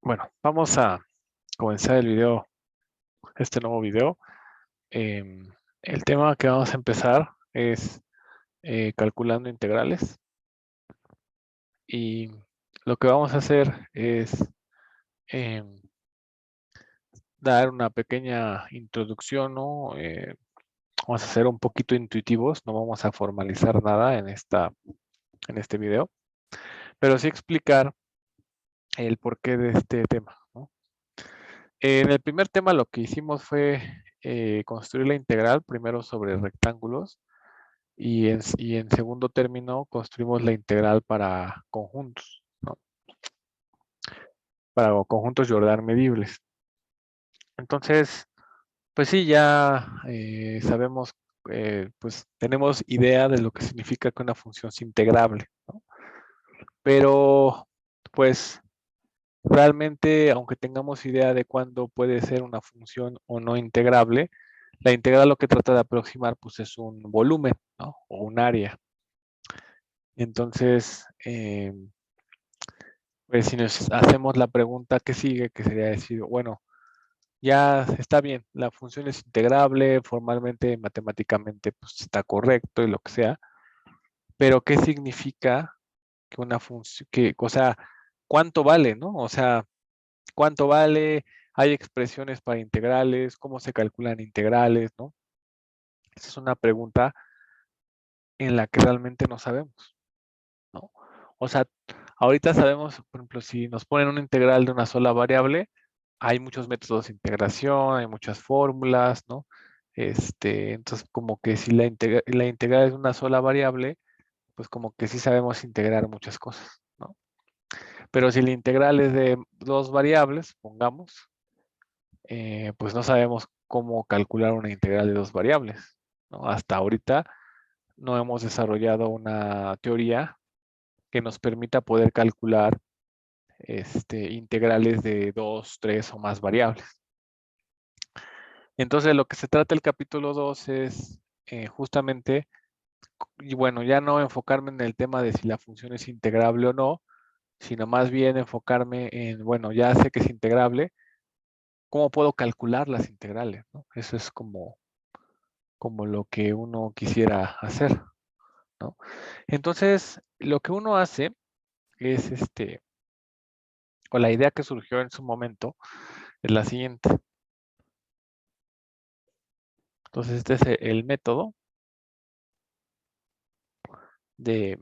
Bueno, vamos a comenzar el video, este nuevo video. El tema que vamos a empezar es calculando integrales y lo que vamos a hacer es dar una pequeña introducción, ¿no? Vamos a ser un poquito intuitivos, no vamos a formalizar nada en este video, pero sí explicar el porqué de este tema, ¿no? En el primer tema lo que hicimos fue construir la integral primero sobre rectángulos y en segundo término construimos la integral para conjuntos, ¿no? Para conjuntos Jordan medibles. Entonces, pues sí, ya sabemos, pues tenemos idea de lo que significa que una función es integrable, ¿no? Pero, pues realmente, aunque tengamos idea de cuándo puede ser una función o no integrable, la integral lo que trata de aproximar pues es un volumen, ¿no? O un área. Entonces, pues si nos hacemos la pregunta que sigue, que sería decir, bueno, ya está bien, la función es integrable, formalmente, matemáticamente, pues está correcto y lo que sea, pero ¿qué significa que una función, o sea, cuánto vale, ¿no? O sea, ¿cuánto vale? Hay expresiones para integrales, ¿cómo se calculan integrales, no? Esa es una pregunta en la que realmente no sabemos, ¿no? O sea, ahorita sabemos, por ejemplo, si nos ponen una integral de una sola variable, hay muchos métodos de integración, hay muchas fórmulas, ¿no? Entonces, como que si la integral es una sola variable, pues como que sí sabemos integrar muchas cosas, ¿no? Pero si la integral es de dos variables, pongamos, pues no sabemos cómo calcular una integral de dos variables, ¿no? Hasta ahorita no hemos desarrollado una teoría que nos permita poder calcular integrales de dos, tres o más variables. Entonces, lo que se trata el capítulo 2 es justamente, y bueno, ya no enfocarme en el tema de si la función es integrable o no, sino más bien enfocarme en, bueno, ya sé que es integrable, ¿cómo puedo calcular las integrales, ¿no? Eso es como lo que uno quisiera hacer, ¿no? Entonces, lo que uno hace es o la idea que surgió en su momento es la siguiente. Entonces, este es el método de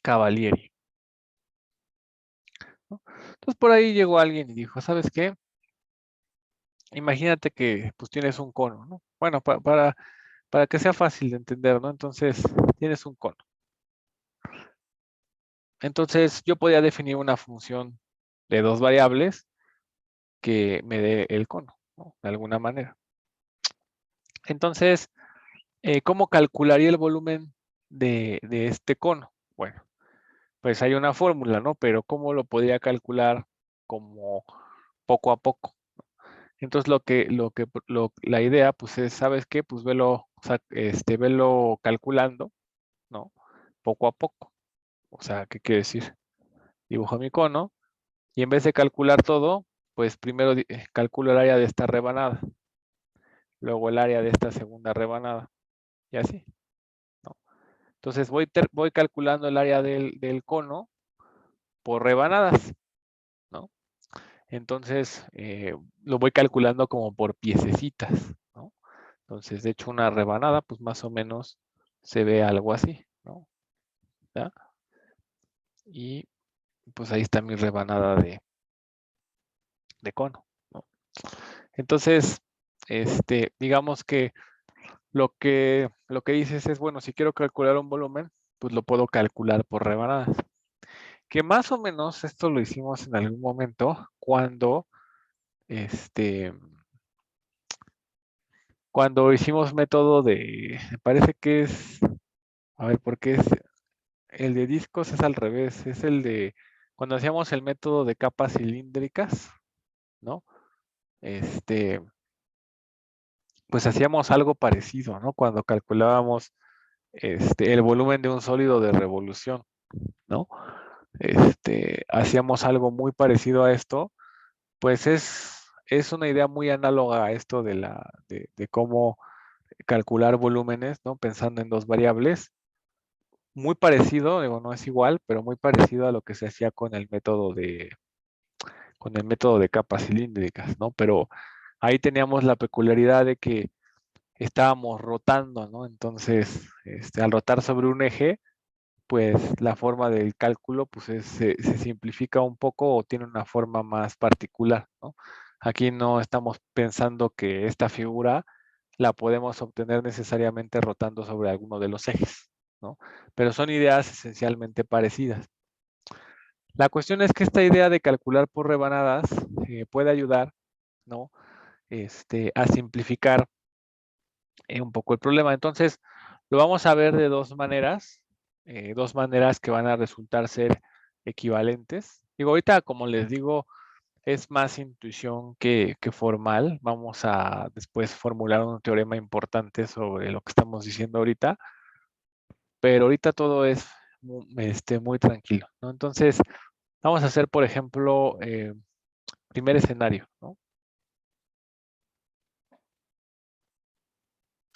Cavalieri, ¿no? Entonces, por ahí llegó alguien y dijo, ¿sabes qué? Imagínate que pues tienes un cono, ¿no? Bueno, para que sea fácil de entender, ¿no? Entonces, tienes un cono. Entonces, yo podía definir una función de dos variables que me dé el cono, ¿no? De alguna manera. Entonces, ¿cómo calcularía el volumen de este cono? Bueno, pues hay una fórmula, ¿no? Pero ¿cómo lo podría calcular como poco a poco? Entonces, la idea, pues es, ¿sabes qué? Pues velo, o sea, velo calculando, ¿no? Poco a poco. O sea, ¿qué quiere decir? Dibujo mi cono y en vez de calcular todo, pues primero calculo el área de esta rebanada, luego el área de esta segunda rebanada y así, ¿no? Entonces voy calculando el área del cono por rebanadas, ¿no? Entonces lo voy calculando como por piececitas, ¿no? Entonces, de hecho, una rebanada, pues más o menos se ve algo así, ¿no? ¿Ya? Y pues ahí está mi rebanada de cono, ¿no? Entonces, digamos que lo que dices es, bueno, si quiero calcular un volumen, pues lo puedo calcular por rebanadas. Que más o menos esto lo hicimos en algún momento este, cuando hicimos método me parece que es, a ver, porque el de discos es al revés, es cuando hacíamos el método de capas cilíndricas, ¿no? Pues hacíamos algo parecido, ¿no? Cuando calculábamos el volumen de un sólido de revolución, ¿no? hacíamos algo muy parecido a esto, pues es una idea muy análoga a esto de cómo calcular volúmenes, ¿no? Pensando en dos variables. Muy parecido, digo, no es igual, pero muy parecido a lo que se hacía con el método de capas cilíndricas, ¿no? Pero ahí teníamos la peculiaridad de que estábamos rotando, ¿no? Entonces, al rotar sobre un eje, pues la forma del cálculo pues se simplifica un poco o tiene una forma más particular, ¿no? Aquí no estamos pensando que esta figura la podemos obtener necesariamente rotando sobre alguno de los ejes, ¿no? Pero son ideas esencialmente parecidas. La cuestión es que esta idea de calcular por rebanadas puede ayudar, ¿no? A simplificar un poco el problema. Entonces, lo vamos a ver de dos maneras que van a resultar ser equivalentes. Digo, ahorita, como les digo, es más intuición que formal. Vamos a después formular un teorema importante sobre lo que estamos diciendo ahorita, pero ahorita todo es muy tranquilo, ¿no? Entonces, vamos a hacer, por ejemplo, primer escenario, ¿no?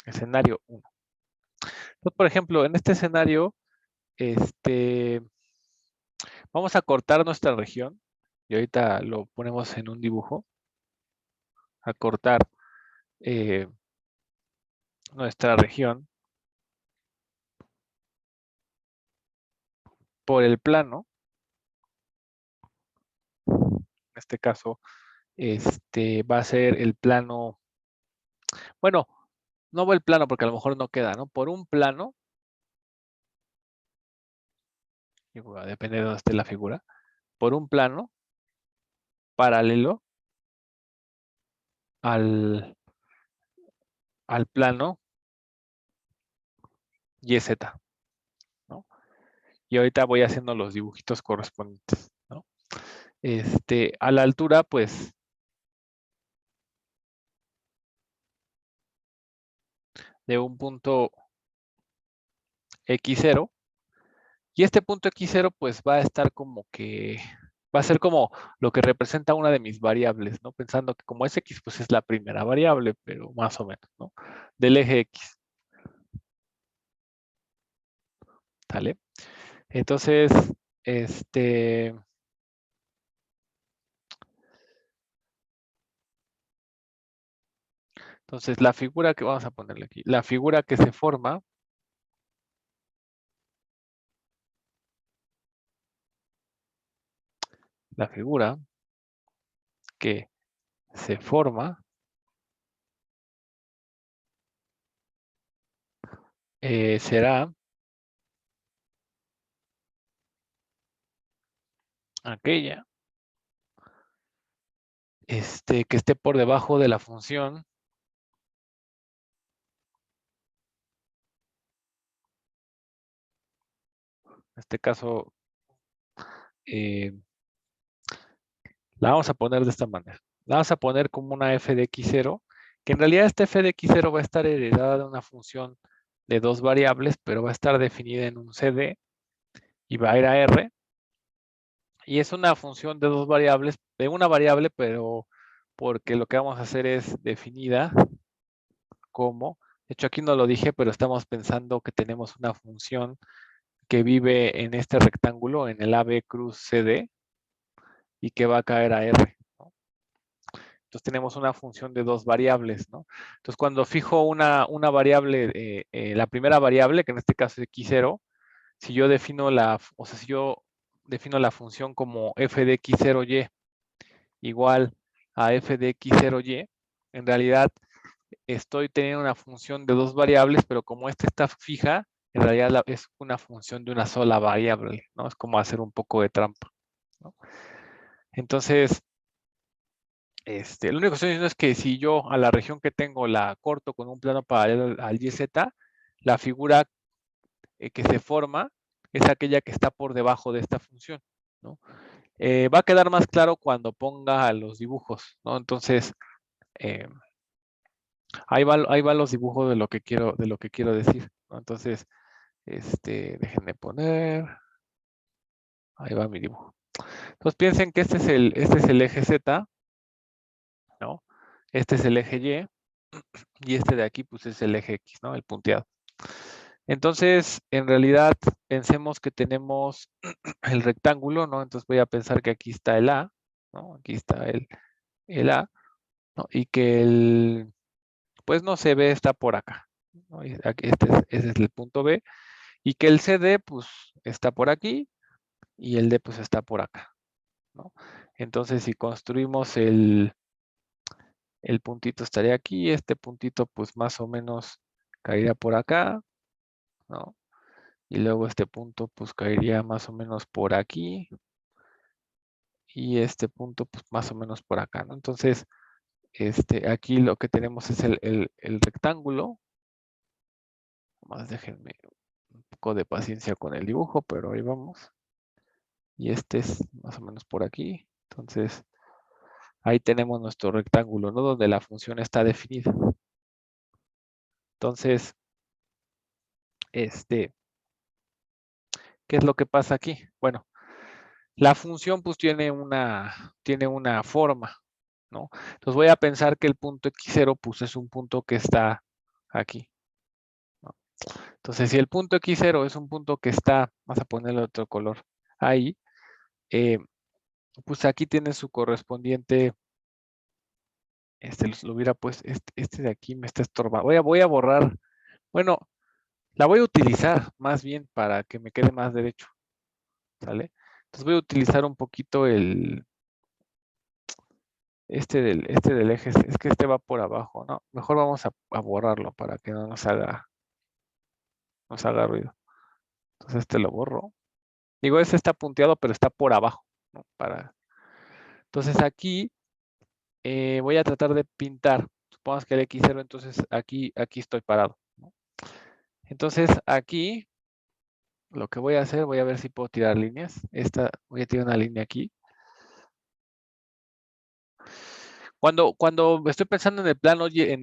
Escenario 1. Entonces, por ejemplo, en este escenario, este, vamos a cortar nuestra región y ahorita lo ponemos en un dibujo. A cortar nuestra región por el plano. En este caso, va a ser el plano. Bueno, no va el plano porque a lo mejor no queda, ¿no? Por un plano, depende de dónde esté la figura, por un plano paralelo al, al plano YZ, ¿no? Y ahorita voy haciendo los dibujitos correspondientes, ¿no? A la altura, pues, de un punto X0. Y este punto X0, pues, va a estar como que, va a ser como lo que representa una de mis variables, ¿no? Pensando que como es X, pues es la primera variable, pero más o menos, ¿no? Del eje X, ¿sale? Entonces, este, entonces la figura que vamos a ponerle aquí, la figura que se forma, la figura que se forma será aquella que esté por debajo de la función, en este caso, eh, la vamos a poner de esta manera. La vamos a poner como una f de x0, que en realidad esta f de x0 va a estar heredada de una función de dos variables, pero va a estar definida en un CD y va a ir a R. Y es una función de dos variables, de una variable, pero porque lo que vamos a hacer es definida como, de hecho aquí no lo dije, pero estamos pensando que tenemos una función que vive en este rectángulo, en el AB cruz CD, y que va a caer a R, ¿no? Entonces tenemos una función de dos variables, ¿no? Entonces cuando fijo una variable, la primera variable, que en este caso es x0, si yo defino si yo defino la función como f de x0y igual a f de x0y, en realidad estoy teniendo una función de dos variables, pero como esta está fija, en realidad es una función de una sola variable, ¿no? Es como hacer un poco de trampa, ¿no? Entonces, lo único que estoy diciendo es que si yo a la región que tengo la corto con un plano paralelo al YZ, la figura que se forma es aquella que está por debajo de esta función, ¿no? Va a quedar más claro cuando ponga los dibujos, ¿no? Entonces, eh, ahí va los dibujos de lo que quiero decir, ¿no? Entonces, déjenme poner. Ahí va mi dibujo. Entonces piensen que este es el eje Z, ¿no? Este es el eje Y y este de aquí pues es el eje X, ¿no? El punteado. Entonces, en realidad, pensemos que tenemos el rectángulo, ¿no? Entonces voy a pensar que aquí está el A, ¿no? Aquí está el A, ¿no? Y que el, pues no se ve, está por acá, ¿no? Y aquí ese es el punto B. Y que el CD, pues, está por aquí y el D, pues, está por acá, ¿no? Entonces, si construimos el puntito estaría aquí, este puntito, pues, más o menos caería por acá, ¿no? Y luego este punto, pues, caería más o menos por aquí. Y este punto, pues, más o menos por acá, ¿no? Entonces, aquí lo que tenemos es el rectángulo. Más déjenme un poco de paciencia con el dibujo, pero ahí vamos. Y este es más o menos por aquí. Entonces, ahí tenemos nuestro rectángulo, ¿no? Donde la función está definida. Entonces, ¿qué es lo que pasa aquí? Bueno, la función pues tiene una forma, ¿no? Entonces voy a pensar que el punto x0 pues es un punto que está aquí, ¿no? Entonces, si el punto x0 es un punto que está, vamos a ponerle otro color ahí, pues aquí tiene su correspondiente, lo hubiera pues, este de aquí me está estorbando. Voy a borrar, bueno, la voy a utilizar más bien para que me quede más derecho, ¿sale? Entonces voy a utilizar un poquito este del eje, es que este va por abajo, ¿no? Mejor vamos a borrarlo para que no nos haga ruido. Entonces este lo borro. Digo, este está punteado, pero está por abajo, ¿no? Entonces aquí voy a tratar de pintar. Supongamos que el X0, entonces aquí estoy parado, ¿no? Entonces aquí lo que voy a hacer, voy a ver si puedo tirar líneas. Voy a tirar una línea aquí. Cuando estoy pensando en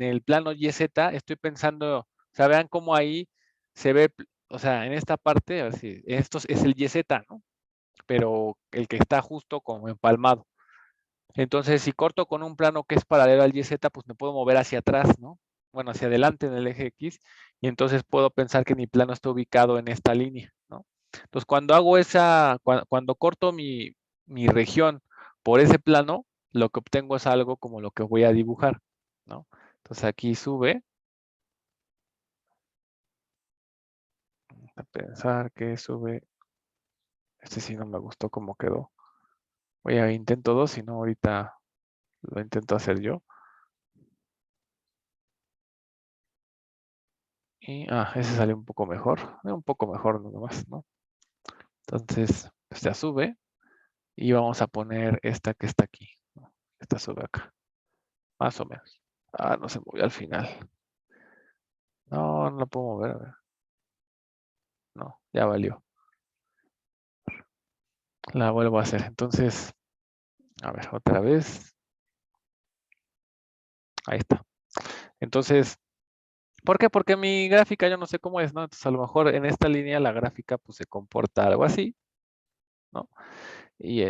el plano YZ, estoy pensando, o sea, vean cómo ahí se ve, o sea, en esta parte, a ver si, esto es el YZ, ¿no? Pero el que está justo como empalmado. Entonces, si corto con un plano que es paralelo al YZ, pues me puedo mover hacia atrás, ¿no? Bueno, hacia adelante en el eje X, y entonces puedo pensar que mi plano está ubicado en esta línea, ¿no? Entonces, cuando hago cuando corto mi región por ese plano, lo que obtengo es algo como lo que voy a dibujar, ¿no? Entonces aquí sube, a pensar que sube, este sí no me gustó cómo quedó. Intento dos, si no ahorita lo intento hacer yo. Y, ese salió un poco mejor nomás, ¿no? Entonces, pues ya sube y vamos a poner esta que está aquí, ¿no? Esta sube acá, más o menos. No se movió al final. No, no lo puedo mover, a ver. No, ya valió. La vuelvo a hacer. Entonces, a ver, otra vez. Ahí está. Entonces, ¿por qué? Porque mi gráfica yo no sé cómo es, ¿no? Entonces, a lo mejor en esta línea la gráfica pues se comporta algo así, ¿no? Y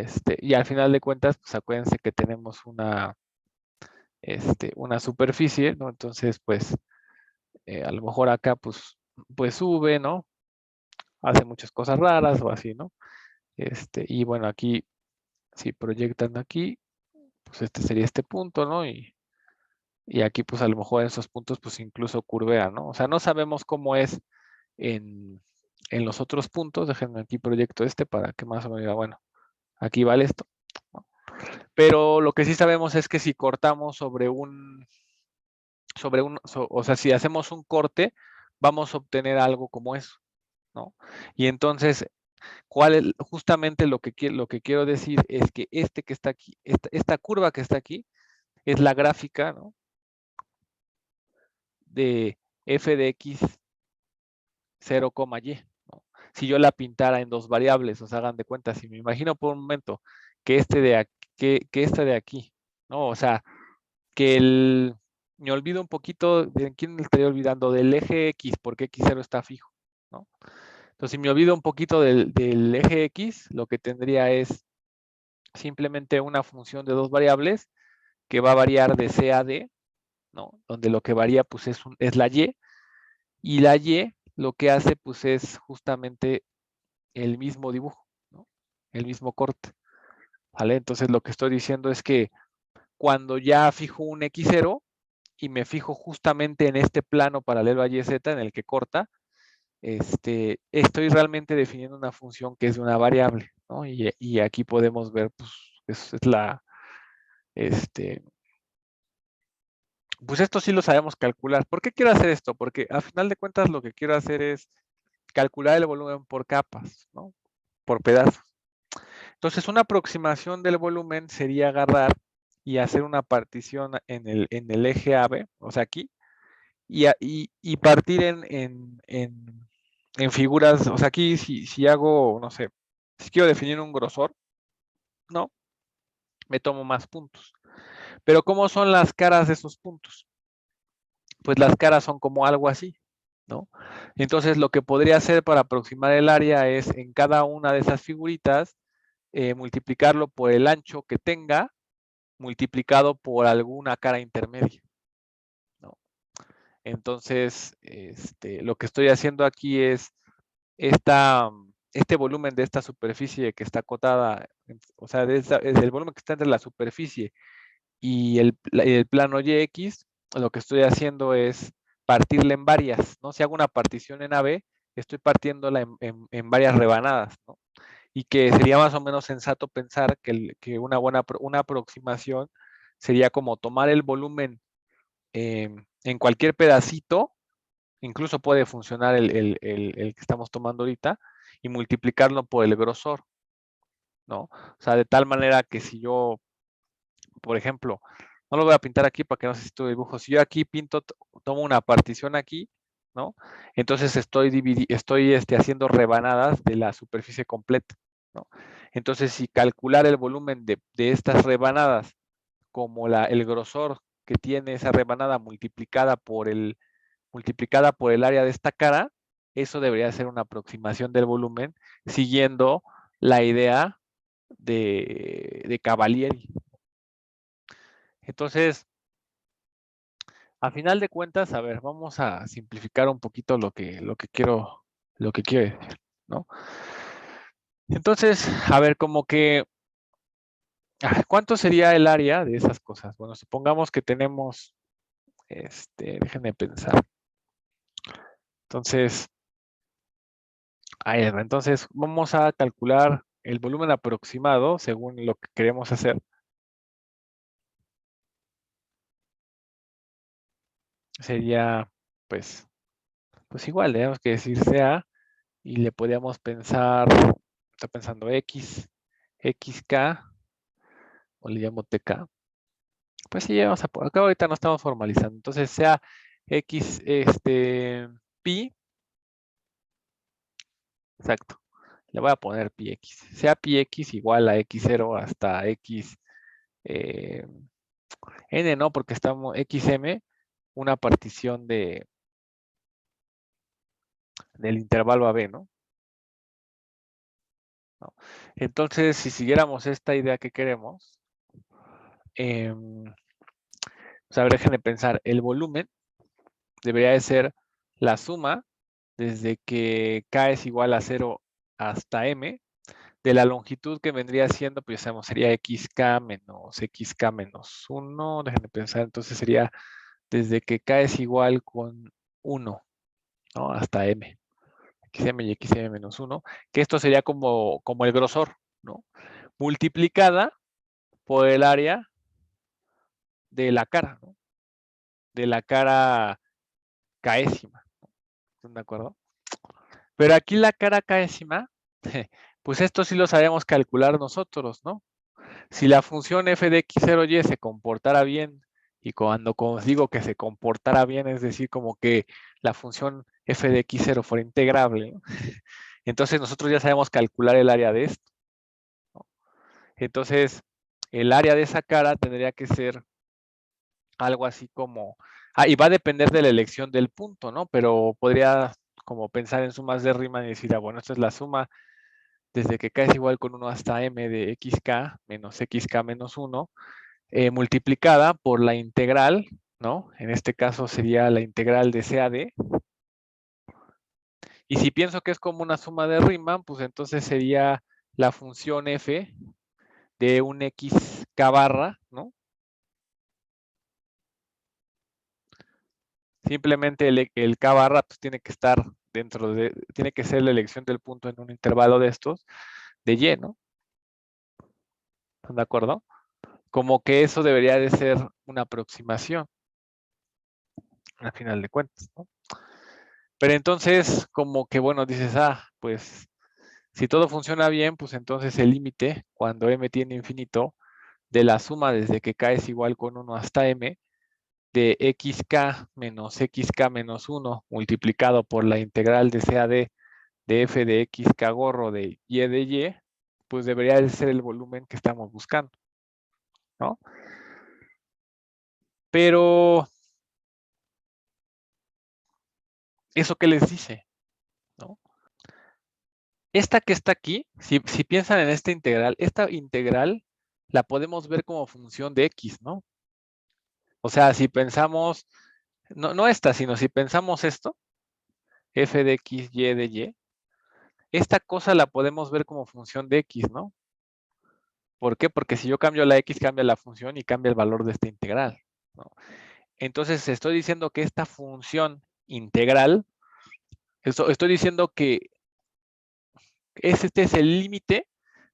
al final de cuentas, pues acuérdense que tenemos una superficie, ¿no? Entonces, pues, a lo mejor acá, pues sube, ¿no? Hace muchas cosas raras o así, ¿no? Y bueno, aquí, si proyectan aquí, pues este sería este punto, ¿no? Y aquí, pues a lo mejor en esos puntos, pues incluso curvea, ¿no? O sea, no sabemos cómo es en, en los otros puntos. Déjenme aquí proyecto para que más o menos diga, bueno, aquí vale esto, ¿no? Pero lo que sí sabemos es que si cortamos o sea, si hacemos un corte, vamos a obtener algo como eso, ¿no? Y entonces, justamente lo que quiero decir es que que está aquí, esta curva que está aquí, es la gráfica, ¿no? De f de x 0, y, ¿no? Si yo la pintara en dos variables, o sea, hagan de cuenta, si me imagino por un momento que esta de aquí, ¿no? O sea, me olvido un poquito de quién me estaría olvidando del eje X, porque X0 está fijo, ¿no? Entonces, si me olvido un poquito del eje X, lo que tendría es simplemente una función de dos variables que va a variar de C a D, ¿no? Donde lo que varía pues es la Y la Y lo que hace pues es justamente el mismo dibujo, ¿no? El mismo corte, ¿vale? Entonces lo que estoy diciendo es que cuando ya fijo un X0 y me fijo justamente en este plano paralelo a YZ en el que corta, estoy realmente definiendo una función que es de una variable, ¿no? Y aquí podemos ver, pues, es la, este, pues esto sí lo sabemos calcular. ¿Por qué quiero hacer esto? Porque a final de cuentas lo que quiero hacer es calcular el volumen por capas, ¿no? Por pedazos. Entonces, una aproximación del volumen sería agarrar y hacer una partición en el eje AB, o sea, aquí, y partir en figuras, o sea, aquí si hago, no sé, si quiero definir un grosor, ¿no? Me tomo más puntos. Pero ¿cómo son las caras de esos puntos? Pues las caras son como algo así, ¿no? Entonces, lo que podría hacer para aproximar el área es en cada una de esas figuritas, multiplicarlo por el ancho que tenga, multiplicado por alguna cara intermedia, ¿no? Entonces, lo que estoy haciendo aquí es este volumen de esta superficie que está acotada, o sea, es el volumen que está entre la superficie y el plano YX, lo que estoy haciendo es partirla en varias, ¿no? Si hago una partición en AB, estoy partiéndola en varias rebanadas, ¿no? Y que sería más o menos sensato pensar que una aproximación sería como tomar el volumen en cualquier pedacito, incluso puede funcionar el que estamos tomando ahorita, y multiplicarlo por el grosor, ¿no? O sea, de tal manera que si yo, por ejemplo, no lo voy a pintar aquí para que no se tu dibujo, si yo aquí pinto, tomo una partición aquí, ¿no? Entonces estoy haciendo rebanadas de la superficie completa, ¿no? Entonces, si calcular el volumen de estas rebanadas como el grosor que tiene esa rebanada multiplicada por el área de esta cara, eso debería ser una aproximación del volumen siguiendo la idea de Cavalieri. Entonces, a final de cuentas, a ver, vamos a simplificar un poquito lo que quiero decir, ¿no? Entonces, a ver, como que, ¿cuánto sería el área de esas cosas? Bueno, supongamos que tenemos, déjenme pensar. Entonces, entonces vamos a calcular el volumen aproximado según lo que queremos hacer. Sería, pues igual, tenemos que decir CA y le podríamos pensar, está pensando XK, o le llamo TK. Pues sí, vamos acá ahorita no estamos formalizando. Entonces sea X, pi, exacto. Le voy a poner pi X. Sea pi X igual a X0 hasta X, N, ¿no? Porque estamos XM, una partición del intervalo AB, ¿no? ¿No? Entonces, si siguiéramos esta idea que queremos, pues a ver, déjenme pensar, el volumen debería de ser la suma desde que K es igual a 0 hasta M, de la longitud que vendría siendo, pues ya sabemos, sería XK menos 1, déjenme pensar, entonces sería desde que K es igual con 1, ¿no? Hasta M, XM y XM menos 1, que esto sería como el grosor, ¿no? Multiplicada por el área de la cara, ¿no? De la cara késima, ¿están de acuerdo? Pero aquí la cara késima, pues esto sí lo sabemos calcular nosotros, ¿no? Si la función f de x0y se comportara bien, y cuando digo que se comportara bien, es decir, como que la función f de x0 fuera integrable, ¿no? Entonces nosotros ya sabemos calcular el área de esto, ¿no? Entonces, el área de esa cara tendría que ser algo así como, y va a depender de la elección del punto, ¿no? Pero podría como pensar en sumas de Riemann y decir, bueno, esta es la suma desde que k es igual con 1 hasta m de xk menos 1, multiplicada por la integral, ¿no? En este caso sería la integral de c a d. Y si pienso que es como una suma de Riemann, pues entonces sería la función f de un xk barra, ¿no? Simplemente el k barra pues, tiene que estar tiene que ser la elección del punto en un intervalo de estos, de y, ¿no? ¿Están de acuerdo? Como que eso debería de ser una aproximación, al final de cuentas, ¿no? Pero entonces, como que, bueno, dices, pues, si todo funciona bien, pues entonces el límite, cuando m tiene infinito, de la suma desde que k es igual con 1 hasta m, de xk menos 1 multiplicado por la integral de CAD de f de xk gorro de y, pues debería de ser el volumen que estamos buscando, ¿no? Pero, ¿eso qué les dice? ¿No? Esta que está aquí, si piensan en esta integral la podemos ver como función de x, ¿no? O sea, si pensamos, no esta, sino si pensamos esto, f de x, y de y, esta cosa la podemos ver como función de x, ¿no? ¿Por qué? Porque si yo cambio la x, cambia la función y cambia el valor de esta integral, ¿no? Entonces estoy diciendo que esta función integral, estoy diciendo que este es el límite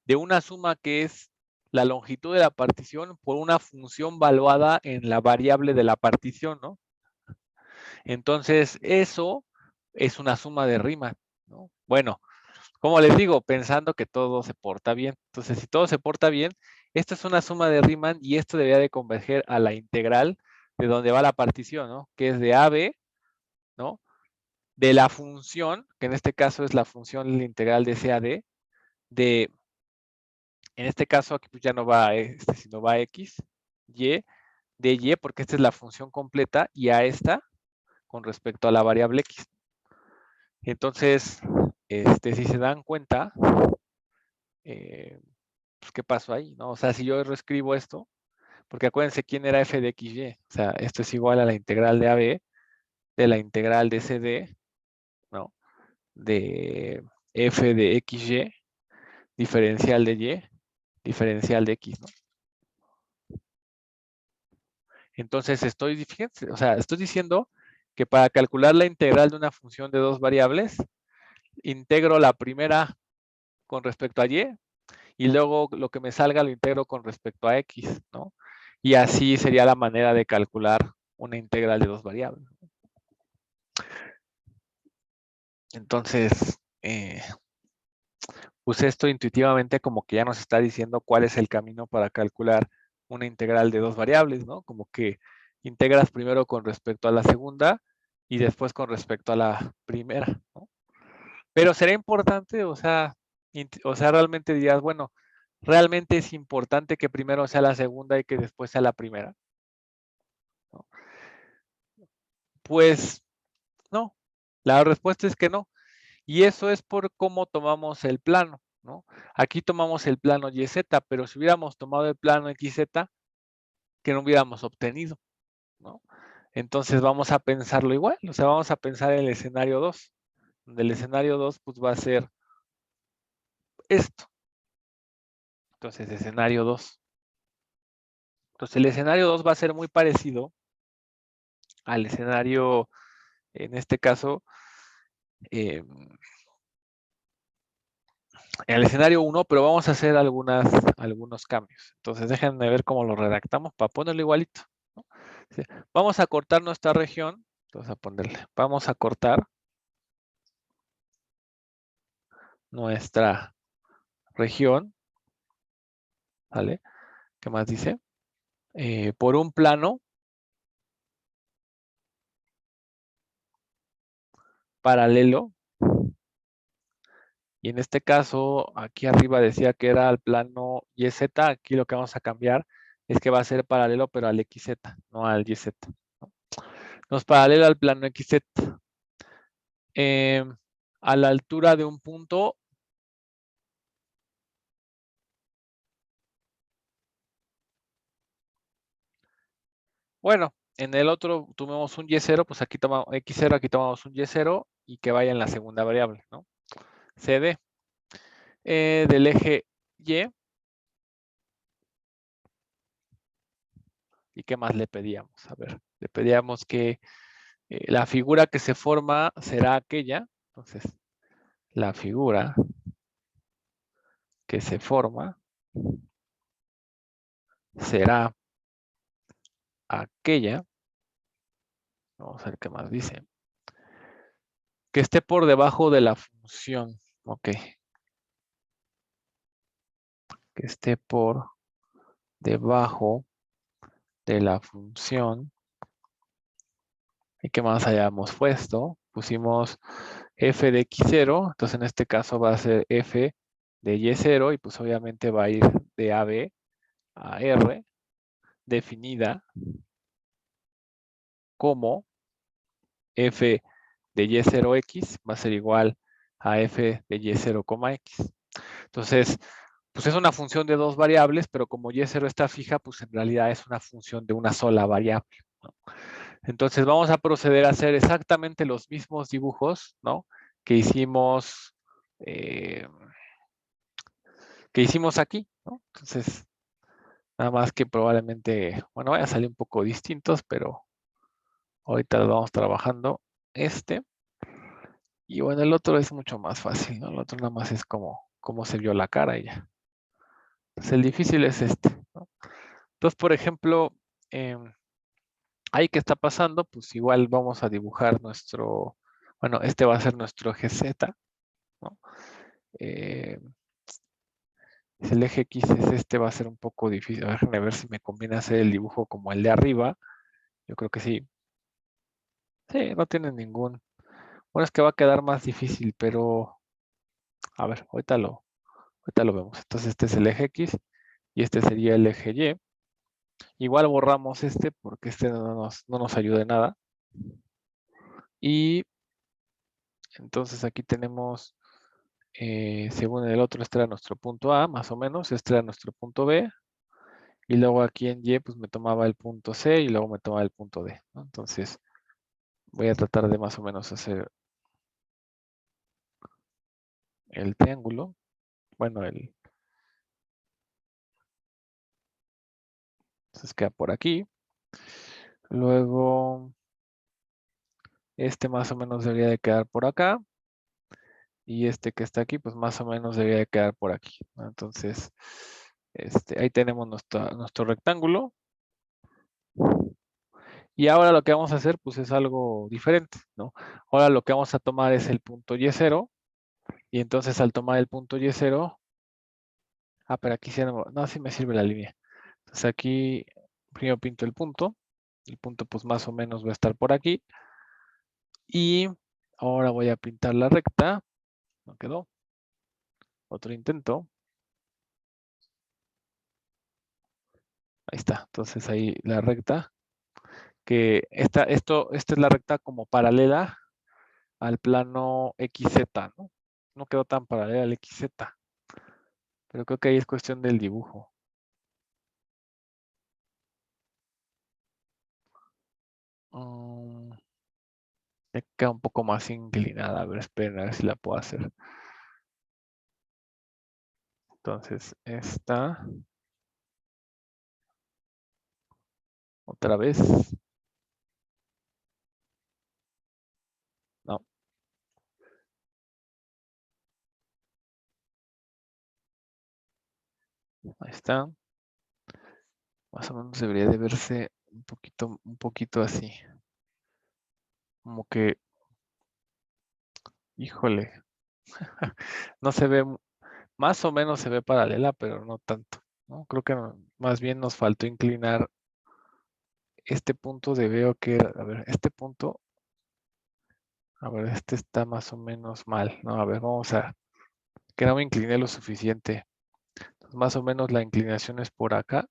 de una suma que es la longitud de la partición por una función valuada en la variable de la partición, ¿no? Entonces, eso es una suma de Riemann, ¿no? Bueno, como les digo, pensando que todo se porta bien. Entonces, si todo se porta bien, esta es una suma de Riemann y esto debería de converger a la integral de donde va la partición, ¿no? Que es de AB, ¿no? De la función, que en este caso es la función la integral de CAD, de, en este caso aquí pues ya no va sino va X, Y, de Y, porque esta es la función completa, y a esta con respecto a la variable X. Entonces, si se dan cuenta, pues, ¿qué pasó ahí? ¿No? O sea, si yo reescribo esto, porque acuérdense quién era f de x, y. O sea, esto es igual a la integral de AB, de la integral de CD, ¿no? De f de xy, diferencial de y, diferencial de x, ¿no? Entonces fíjense, o sea, estoy diciendo que para calcular la integral de una función de dos variables, integro la primera con respecto a y luego lo que me salga lo integro con respecto a x, ¿no? Y así sería la manera de calcular una integral de dos variables. Entonces, pues esto intuitivamente como que ya nos está diciendo cuál es el camino para calcular una integral de dos variables, ¿no? Como que integras primero con respecto a la segunda y después con respecto a la primera, ¿no? Pero será importante, o sea, realmente dirías, bueno, realmente es importante que primero sea la segunda y que después sea la primera, ¿no? Pues no, la respuesta es que no. Y eso es por cómo tomamos el plano, ¿no? Aquí tomamos el plano YZ, pero si hubiéramos tomado el plano XZ, que no hubiéramos obtenido, ¿no? Entonces vamos a pensarlo igual, o sea, vamos a pensar en el escenario 2, donde el escenario 2 pues va a ser esto. Entonces, escenario 2. Entonces, el escenario 2 va a ser muy parecido al escenario, en este caso, en el escenario 1, pero vamos a hacer algunos cambios. Entonces, déjenme ver cómo lo redactamos para ponerlo igualito, ¿no? Sí. Vamos a cortar nuestra región. Entonces, a ponerle, vamos a cortar nuestra región, ¿vale? ¿Qué más dice? Por un plano paralelo. Y en este caso, aquí arriba decía que era el plano YZ. Aquí lo que vamos a cambiar es que va a ser paralelo, pero al XZ, no al YZ, ¿no? No es paralelo al plano XZ. a la altura de un punto. Bueno, en el otro tomamos un y0, pues aquí tomamos x0, aquí tomamos un y0 y que vaya en la segunda variable, ¿no? CD del eje y. ¿Y qué más le pedíamos? A ver, le pedíamos que la figura que se forma será aquella. Entonces, la figura que se forma será aquella. Vamos a ver qué más dice. Que esté por debajo de la función. Ok. Que esté por debajo de la función. ¿Y qué más hayamos puesto? Pusimos f de x0. Entonces, en este caso va a ser f de y0. Y pues obviamente va a ir de AB a R. Definida como f de y0x va a ser igual a f de y0, x. Entonces, pues es una función de dos variables, pero como y0 está fija, pues en realidad es una función de una sola variable, ¿no? Entonces vamos a proceder a hacer exactamente los mismos dibujos, ¿no? Que hicimos, eh, aquí, ¿no? Entonces, nada más que probablemente, bueno, vaya a salir un poco distintos, pero ahorita lo vamos trabajando. Y bueno, el otro es mucho más fácil, ¿no? El otro nada más es como cómo se vio la cara y ya. Pues el difícil es este, ¿no? Entonces, por ejemplo, ahí que está pasando, pues igual vamos a dibujar nuestro, bueno, este va a ser nuestro eje Z, ¿no? Eh, si el eje X es este, va a ser un poco difícil. Déjenme ver si me conviene hacer el dibujo como el de arriba. Yo creo que sí. Sí, no tiene ningún. Bueno, es que va a quedar más difícil, pero a ver, ahorita lo vemos. Entonces, este es el eje X y este sería el eje Y. Igual borramos este porque este no nos ayuda en nada. Y entonces aquí tenemos, según el otro, este era nuestro punto A, más o menos. Este era nuestro punto B. Y luego aquí en Y, pues me tomaba el punto C y luego me tomaba el punto D, ¿no? Entonces, voy a tratar de más o menos hacer el triángulo. Bueno, entonces queda por aquí. Luego, este más o menos debería de quedar por acá. Y este que está aquí, pues más o menos debería de quedar por aquí, ¿no? Entonces, ahí tenemos nuestro rectángulo. Y ahora lo que vamos a hacer, pues es algo diferente, ¿no? Ahora lo que vamos a tomar es el punto Y0. Y entonces al tomar el punto Y0, pero aquí sí no, sí me sirve la línea. Entonces aquí primero pinto el punto. El punto pues más o menos va a estar por aquí. Y ahora voy a pintar la recta. No quedó. Otro intento. Ahí está. Entonces ahí la recta. Que esta es la recta como paralela al plano XZ, ¿no? No quedó tan paralela al XZ. Pero creo que ahí es cuestión del dibujo. Me queda un poco más inclinada. A ver, esperen a ver si la puedo hacer. Entonces, esta. Otra vez. No, ahí está. Más o menos debería de verse un poquito así. Como que, híjole, no se ve, más o menos se ve paralela, pero no tanto, ¿no? Creo que más bien nos faltó inclinar este punto de veo que, a ver, este punto, a ver, este está más o menos mal, ¿no? A ver, vamos a, que no me incliné lo suficiente. Entonces, más o menos la inclinación es por acá.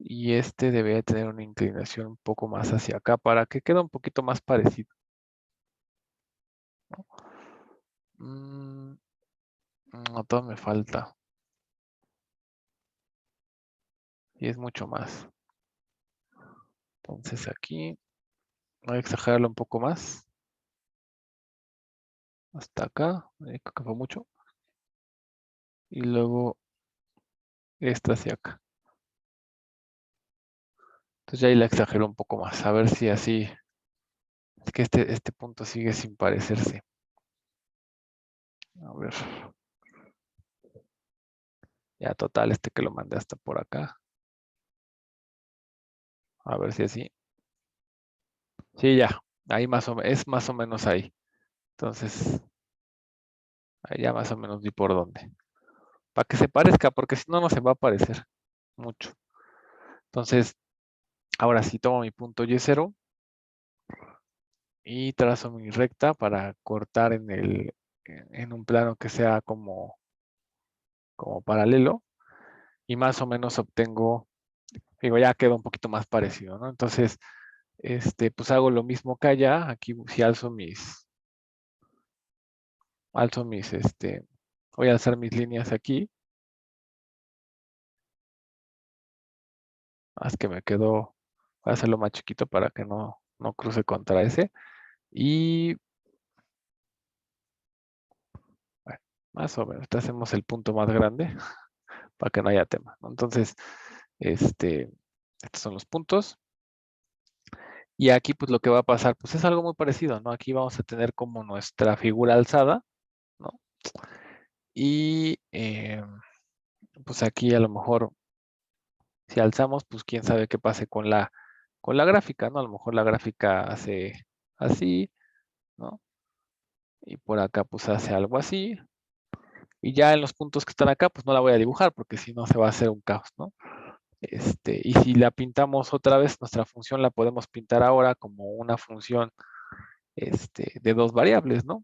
Y este debería tener una inclinación un poco más hacia acá para que quede un poquito más parecido. No, todo me falta. Y es mucho más. Entonces aquí voy a exagerarlo un poco más. Hasta acá. Creo que fue mucho. Y luego esta hacia acá. Entonces ya ahí la exagero un poco más. A ver si así. Es que este punto sigue sin parecerse. A ver. Ya total, que lo mandé hasta por acá. A ver si así. Sí, ya. Ahí es más o menos ahí. Entonces, ahí ya más o menos vi por dónde. Para que se parezca, porque si no, no se va a parecer mucho. Entonces, ahora sí tomo mi punto Y0 y trazo mi recta para cortar en un plano que sea como paralelo. Y más o menos obtengo, digo, ya queda un poquito más parecido, ¿no? Entonces, pues hago lo mismo que allá. Aquí si voy a alzar mis líneas aquí. Haz que me quedó, voy a hacerlo más chiquito para que no cruce contra ese. Y, bueno, más o menos, hacemos el punto más grande para que no haya tema, ¿no? Entonces, estos son los puntos. Y aquí, pues lo que va a pasar, pues es algo muy parecido, ¿no? Aquí vamos a tener como nuestra figura alzada, ¿no? Y pues aquí a lo mejor, si alzamos, pues quién sabe qué pase con la gráfica, ¿no? A lo mejor la gráfica hace así, ¿no? Y por acá, pues hace algo así. Y ya en los puntos que están acá, pues no la voy a dibujar porque si no se va a hacer un caos, ¿no? Y si la pintamos otra vez, nuestra función la podemos pintar ahora como una función de dos variables, ¿no?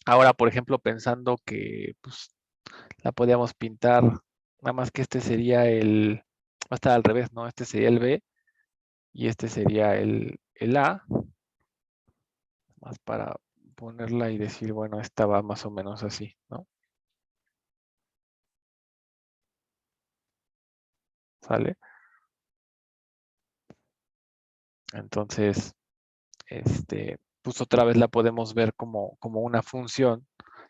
Ahora, por ejemplo, pensando que pues, la podíamos pintar, nada más que sería va a estar al revés, ¿no? Este sería el B y este sería el A, más para ponerla y decir, bueno, esta va más o menos así, ¿no? ¿Sale? Entonces, pues otra vez la podemos ver como una función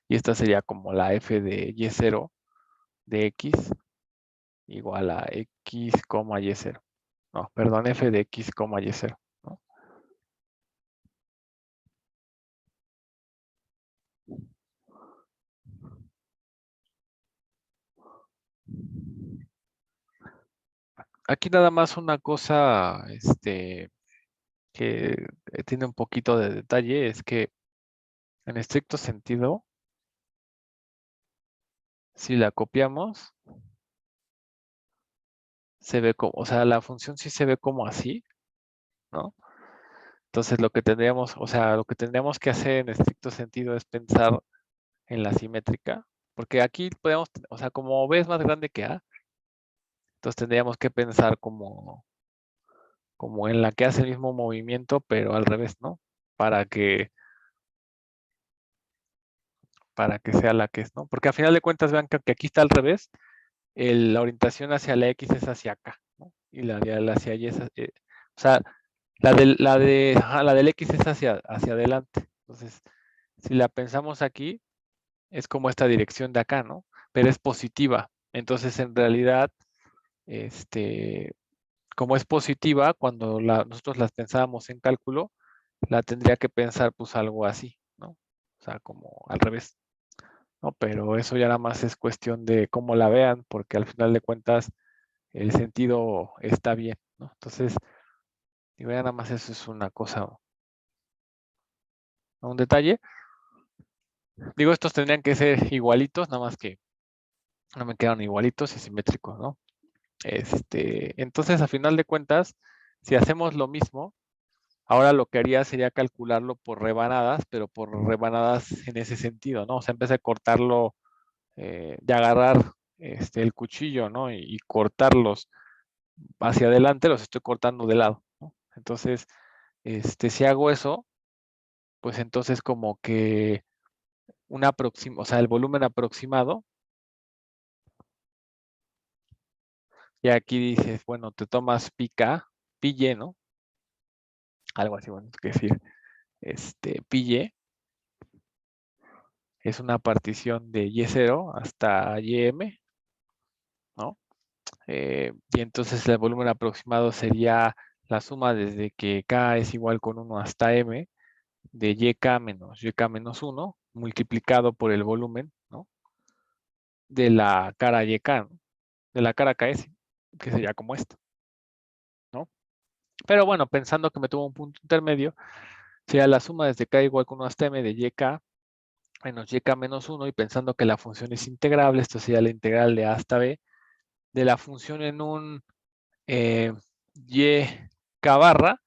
y esta sería como la f de y0 de x igual a x, y0. No, perdón, f de x, y0, ¿no? Aquí nada más una cosa, que tiene un poquito de detalle, es que en estricto sentido, si la copiamos, se ve como, o sea, la función sí se ve como así, ¿no? Entonces lo que tendríamos, o sea, lo que tendríamos que hacer en estricto sentido es pensar en la simétrica, porque aquí podemos, o sea, como B es más grande que A, entonces tendríamos que pensar como en la que hace el mismo movimiento, pero al revés, ¿no? Para que, para que sea la que es, ¿no? Porque a final de cuentas, vean que aquí está al revés, la orientación hacia la X es hacia acá, ¿no? Y la de hacia Y es, o sea, la del X es hacia adelante. Entonces, si la pensamos aquí, es como esta dirección de acá, ¿no? Pero es positiva. Entonces, en realidad, como es positiva, cuando nosotros las pensábamos en cálculo, la tendría que pensar pues algo así, ¿no? O sea, como al revés, ¿no? Pero eso ya nada más es cuestión de cómo la vean, porque al final de cuentas el sentido está bien, ¿no? Entonces, digo, ya nada más eso es una cosa, un detalle. Digo, estos tendrían que ser igualitos, nada más que no me quedan igualitos y simétricos, ¿no? Entonces, a final de cuentas, si hacemos lo mismo, ahora lo que haría sería calcularlo por rebanadas, pero por rebanadas en ese sentido, ¿no? O sea, en vez de cortarlo, de agarrar el cuchillo, ¿no? Y cortarlos hacia adelante, los estoy cortando de lado, ¿no? Entonces, si hago eso, pues entonces como que o sea, el volumen aproximado. Y aquí dices, bueno, te tomas pi k, pi y, ¿no? Algo así, bueno, es que decir, pi y es una partición de y0 hasta ym, ¿no? Y entonces el volumen aproximado sería la suma desde que k es igual con 1 hasta m de yk menos 1 multiplicado por el volumen, ¿no? De la cara yk, ¿no? De la cara ks, que sería como esto, ¿no? Pero bueno, pensando que me tuvo un punto intermedio, sería la suma desde k igual con 1 hasta m de yk menos yk menos 1, y pensando que la función es integrable, esto sería la integral de a hasta b de la función en un y k barra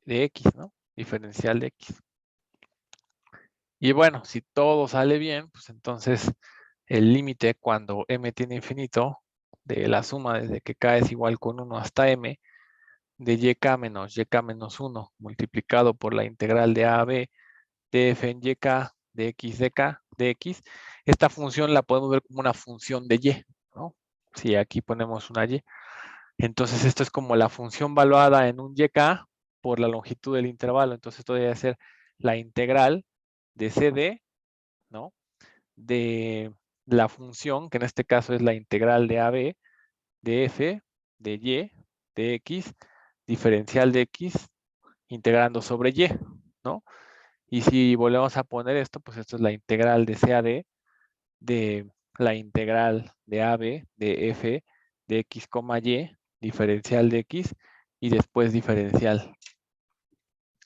de x, ¿no? Diferencial de x. Y bueno, si todo sale bien, pues entonces el límite cuando m tiene infinito de la suma desde que k es igual con 1 hasta m de yk menos 1 multiplicado por la integral de a a b de f en yk de x de k de x, esta función la podemos ver como una función de y, ¿no? Si aquí ponemos una y. Entonces esto es como la función valuada en un yk por la longitud del intervalo. Entonces esto debe ser la integral de cd, ¿no? De la función, que en este caso es la integral de AB, de f, de y, de x, diferencial de x, integrando sobre y, ¿no? Y si volvemos a poner esto, pues esto es la integral de CAD, de la integral de AB, de f, de x, y, diferencial de x, y después diferencial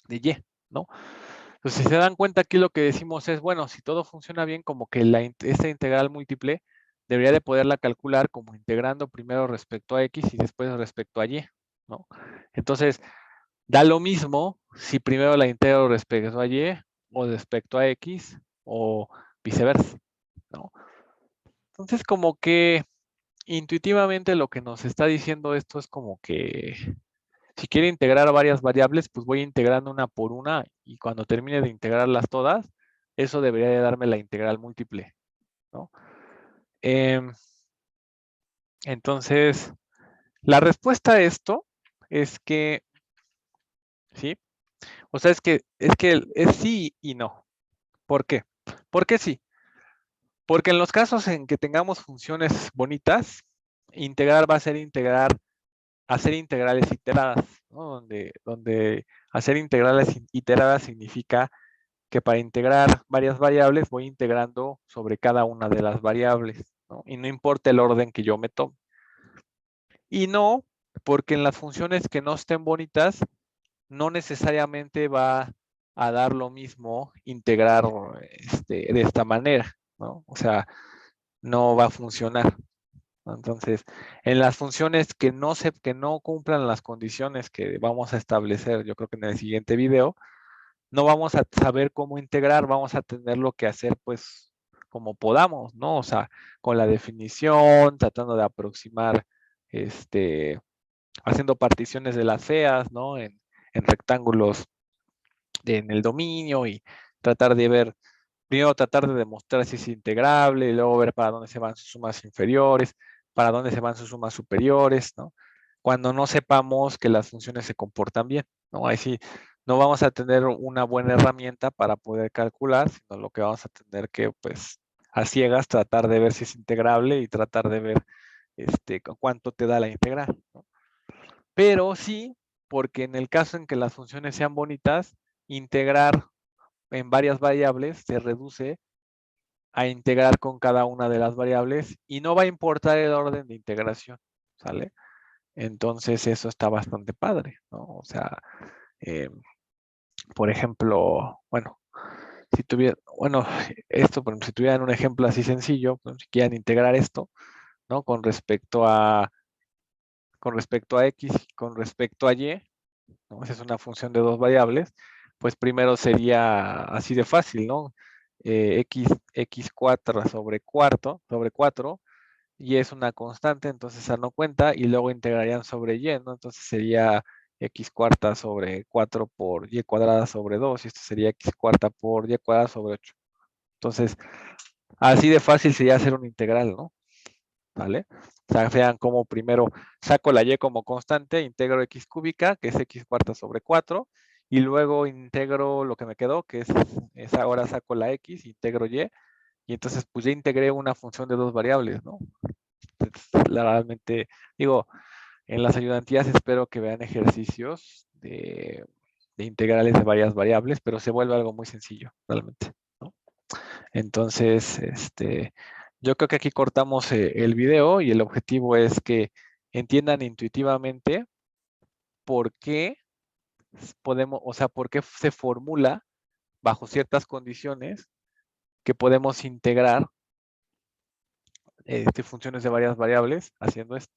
de y, ¿no? Entonces, si se dan cuenta, aquí lo que decimos es, bueno, si todo funciona bien, como que esta integral múltiple debería de poderla calcular como integrando primero respecto a x y después respecto a y, ¿no? Entonces, da lo mismo si primero la integro respecto a y o respecto a x o viceversa, ¿no? Entonces, como que intuitivamente lo que nos está diciendo esto es como que si quiero integrar varias variables, pues voy integrando una por una y cuando termine de integrarlas todas, eso debería de darme la integral múltiple, ¿no? Entonces, la respuesta a esto es que, ¿sí? O sea, es que es sí y no. ¿Por qué? ¿Por qué sí? Porque en los casos en que tengamos funciones bonitas, integrar va a ser hacer integrales iteradas, ¿no? Donde hacer integrales iteradas significa que para integrar varias variables voy integrando sobre cada una de las variables, ¿no? Y no importa el orden que yo me tome. Y no, porque en las funciones que no estén bonitas, no necesariamente va a dar lo mismo integrar de esta manera, ¿no? O sea, no va a funcionar. Entonces, en las funciones que no cumplan las condiciones que vamos a establecer, yo creo que en el siguiente video, no vamos a saber cómo integrar, vamos a tenerlo que hacer pues como podamos, ¿no? O sea, con la definición, tratando de aproximar, haciendo particiones de las feas, ¿no? En rectángulos en el dominio y tratar de ver, primero tratar de demostrar si es integrable y luego ver para dónde se van sus sumas inferiores, para dónde se van sus sumas superiores, ¿no? Cuando no sepamos que las funciones se comportan bien, ¿no? Ahí sí, no vamos a tener una buena herramienta para poder calcular, sino lo que vamos a tener que, pues, a ciegas, tratar de ver si es integrable y tratar de ver cuánto te da la integral, ¿no? Pero sí, porque en el caso en que las funciones sean bonitas, integrar en varias variables se reduce a integrar con cada una de las variables y no va a importar el orden de integración, ¿sale? Entonces eso está bastante padre, ¿no? O sea, por ejemplo, bueno, si tuviera, bueno, esto, por ejemplo, si tuvieran un ejemplo así sencillo, pues, si quieran integrar esto, ¿no? Con respecto a x, con respecto a y, ¿no? Esa es una función de dos variables, pues primero sería así de fácil, ¿no? X4 sobre 4, y es una constante, entonces esa no cuenta, y luego integrarían sobre y, ¿no? Entonces sería x cuarta sobre 4 por y cuadrada sobre 2, y esto sería x cuarta por y cuadrada sobre 8. Entonces, así de fácil sería hacer una integral, ¿no? ¿Vale? O sea, vean cómo primero saco la y como constante, integro x cúbica, que es x cuarta sobre 4, y luego integro lo que me quedó, que es ahora saco la x, integro y entonces pues ya integré una función de dos variables, ¿no? Entonces, realmente, digo, en las ayudantías espero que vean ejercicios de integrales de varias variables, pero se vuelve algo muy sencillo, realmente, ¿no? Entonces, yo creo que aquí cortamos el video y el objetivo es que entiendan intuitivamente por qué podemos, o sea, por qué se formula bajo ciertas condiciones que podemos integrar funciones de varias variables haciendo esto.